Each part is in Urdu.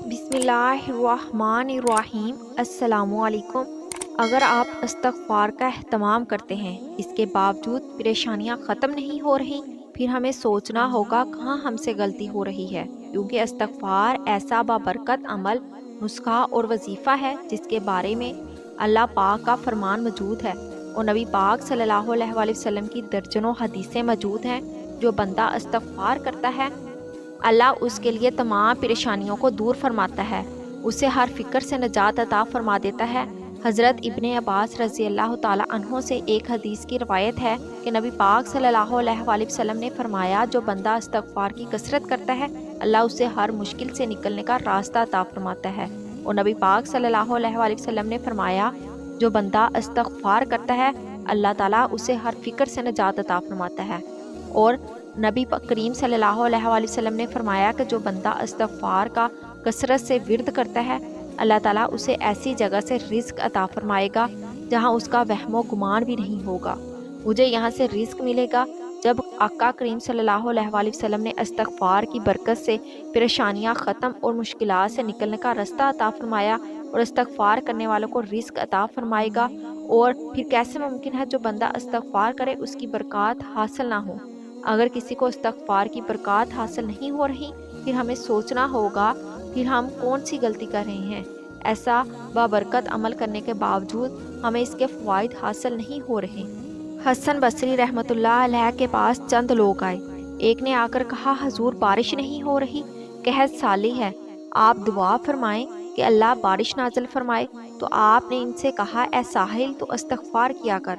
بسم اللہ الرحمن الرحیم۔ السلام علیکم۔ اگر آپ استغفار کا اہتمام کرتے ہیں، اس کے باوجود پریشانیاں ختم نہیں ہو رہی، پھر ہمیں سوچنا ہوگا کہاں ہم سے غلطی ہو رہی ہے، کیونکہ استغفار ایسا بابرکت عمل، نسخہ اور وظیفہ ہے جس کے بارے میں اللہ پاک کا فرمان موجود ہے اور نبی پاک صلی اللہ علیہ وآلہ وسلم کی درجنوں حدیثیں موجود ہیں۔ جو بندہ استغفار کرتا ہے، اللہ اس کے لیے تمام پریشانیوں کو دور فرماتا ہے، اسے ہر فکر سے نجات عطا فرما دیتا ہے۔ حضرت ابن عباس رضی اللہ تعالی عنہ سے ایک حدیث کی روایت ہے کہ نبی پاک صلی اللہ علیہ وآلہ وسلم نے فرمایا، جو بندہ استغفار کی کثرت کرتا ہے، اللہ اسے ہر مشکل سے نکلنے کا راستہ عطا فرماتا ہے۔ اور نبی پاک صلی اللہ علیہ وآلہ وسلم نے فرمایا، جو بندہ استغفار کرتا ہے، اللہ تعالیٰ اسے ہر فکر سے نجات عطا فرماتا ہے۔ اور نبی کریم صلی اللہ علیہ وآلہ وسلم نے فرمایا کہ جو بندہ استغفار کا کثرت سے ورد کرتا ہے، اللہ تعالیٰ اسے ایسی جگہ سے رزق عطا فرمائے گا جہاں اس کا وہم و گمان بھی نہیں ہوگا۔ مجھے یہاں سے رزق ملے گا۔ جب آقا کریم صلی اللہ علیہ وآلہ وسلم نے استغفار کی برکت سے پریشانیاں ختم اور مشکلات سے نکلنے کا راستہ عطا فرمایا اور استغفار کرنے والوں کو رزق عطا فرمائے گا، اور پھر کیسے ممکن ہے جو بندہ استغفار کرے اس کی برکات حاصل نہ ہو؟ اگر کسی کو استغفار کی برکات حاصل نہیں ہو رہی، پھر ہمیں سوچنا ہوگا پھر ہم کون سی غلطی کر رہے ہیں۔ ایسا بابرکت عمل کرنے کے باوجود ہمیں اس کے فوائد حاصل نہیں ہو رہے۔ حسن بصری رحمۃ اللہ علیہ کے پاس چند لوگ آئے۔ ایک نے آ کر کہا، حضور بارش نہیں ہو رہی، قحط سالی ہے، آپ دعا فرمائیں کہ اللہ بارش نازل فرمائے۔ تو آپ نے ان سے کہا، اے ساحل، تو استغفار کیا کر۔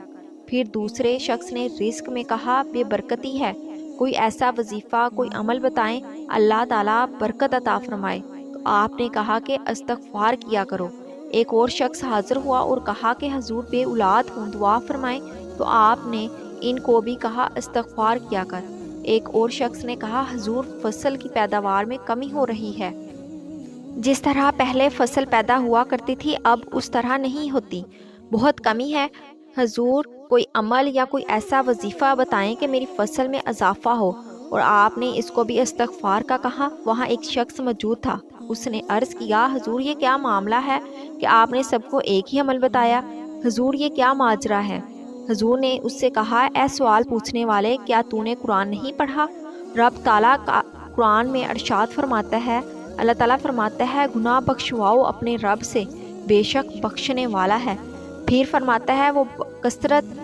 پھر دوسرے شخص نے رزق میں کہا، بے برکتی ہے، کوئی ایسا وظیفہ، کوئی عمل بتائیں، اللہ تعالیٰ برکت عطا فرمائے۔ تو آپ نے کہا کہ استغفار کیا کرو۔ ایک اور شخص حاضر ہوا اور کہا کہ حضور بے اولاد ہوں، دعا فرمائیں۔ تو آپ نے ان کو بھی کہا، استغفار کیا کر۔ ایک اور شخص نے کہا، حضور فصل کی پیداوار میں کمی ہو رہی ہے، جس طرح پہلے فصل پیدا ہوا کرتی تھی اب اس طرح نہیں ہوتی، بہت کمی ہے، حضور کوئی عمل یا کوئی ایسا وظیفہ بتائیں کہ میری فصل میں اضافہ ہو۔ اور آپ نے اس کو بھی استغفار کا کہا۔ وہاں ایک شخص موجود تھا، اس نے عرض کیا، حضور یہ کیا معاملہ ہے کہ آپ نے سب کو ایک ہی عمل بتایا، حضور یہ کیا ماجرا ہے؟ حضور نے اس سے کہا، اے سوال پوچھنے والے، کیا تو نے قرآن نہیں پڑھا؟ رب تعالیٰ کا قرآن میں ارشاد فرماتا ہے، اللہ تعالیٰ فرماتا ہے، گناہ بخشواؤ اپنے رب سے، بے شک بخشنے والا ہے۔ پھر فرماتا ہے وہ کثرت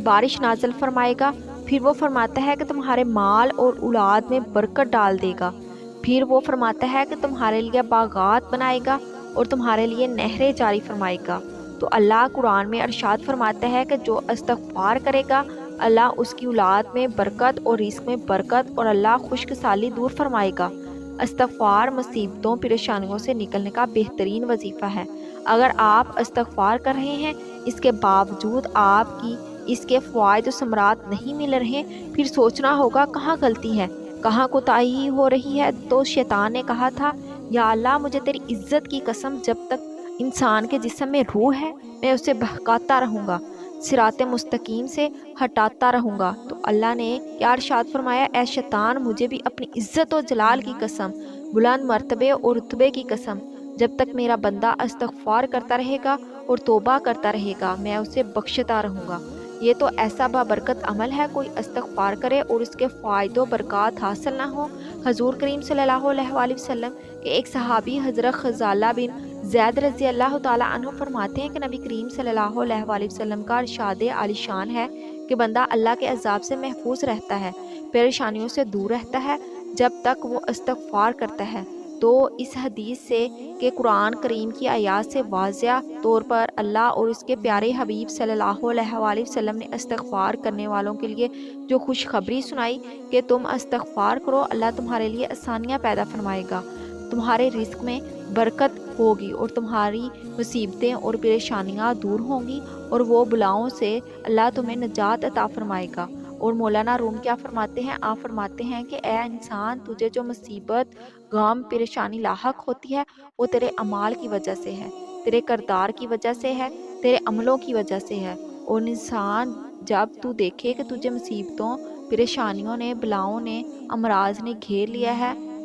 بارش نازل فرمائے گا۔ پھر وہ فرماتا ہے کہ تمہارے مال اور اولاد میں برکت ڈال دے گا۔ پھر وہ فرماتا ہے کہ تمہارے لیے باغات بنائے گا اور تمہارے لیے نہریں جاری فرمائے گا۔ تو اللہ قرآن میں ارشاد فرماتا ہے کہ جو استغفار کرے گا، اللہ اس کی اولاد میں برکت اور رزق میں برکت اور اللہ خشک سالی دور فرمائے گا۔ استغفار مصیبتوں پریشانیوں سے نکلنے کا بہترین وظیفہ ہے۔ اگر آپ استغفار کر رہے ہیں، اس کے باوجود آپ کی اس کے فوائد و ثمرات نہیں مل رہے، پھر سوچنا ہوگا کہاں غلطی ہے، کہاں کوتاہی ہو رہی ہے۔ تو شیطان نے کہا تھا، یا اللہ مجھے تیری عزت کی قسم، جب تک انسان کے جسم میں روح ہے میں اسے بہکاتا رہوں گا، صراط مستقیم سے ہٹاتا رہوں گا۔ تو اللہ نے کیا ارشاد فرمایا، اے شیطان مجھے بھی اپنی عزت و جلال کی قسم، بلند مرتبے اور رتبے کی قسم، جب تک میرا بندہ استغفار کرتا رہے گا اور توبہ کرتا رہے گا میں اسے بخشتا رہوں گا۔ یہ تو ایسا بابرکت عمل ہے، کوئی استغفار کرے اور اس کے فائد و برکات حاصل نہ ہو۔ حضور کریم صلی اللہ علیہ وآلہ وسلم کے ایک صحابی حضرت خزالہ بن زید رضی اللہ تعالیٰ عنہ فرماتے ہیں کہ نبی کریم صلی اللہ علیہ وآلہ وسلم کا ارشاد عالی شان ہے کہ بندہ اللہ کے عذاب سے محفوظ رہتا ہے، پریشانیوں سے دور رہتا ہے جب تک وہ استغفار کرتا ہے۔ تو اس حدیث سے کہ قرآن کریم کی آیات سے واضح طور پر اللہ اور اس کے پیارے حبیب صلی اللہ علیہ وآلہ وسلم نے استغفار کرنے والوں کے لیے جو خوشخبری سنائی کہ تم استغفار کرو، اللہ تمہارے لیے آسانیاں پیدا فرمائے گا، تمہارے رزق میں برکت ہوگی اور تمہاری مصیبتیں اور پریشانیاں دور ہوں گی، اور وہ بلاؤں سے اللہ تمہیں نجات عطا فرمائے گا۔ اور مولانا روم کیا فرماتے ہیں؟ آپ فرماتے ہیں کہ اے انسان، تجھے جو مصیبت، غم، پریشانی لاحق ہوتی ہے وہ تیرے اعمال کی وجہ سے ہے، تیرے کردار کی وجہ سے ہے، تیرے عملوں کی وجہ سے ہے۔ اور انسان جب تو دیکھے کہ تجھے مصیبتوں، پریشانیوں نے، بلاؤں نے، امراض نے گھیر لیا ہے،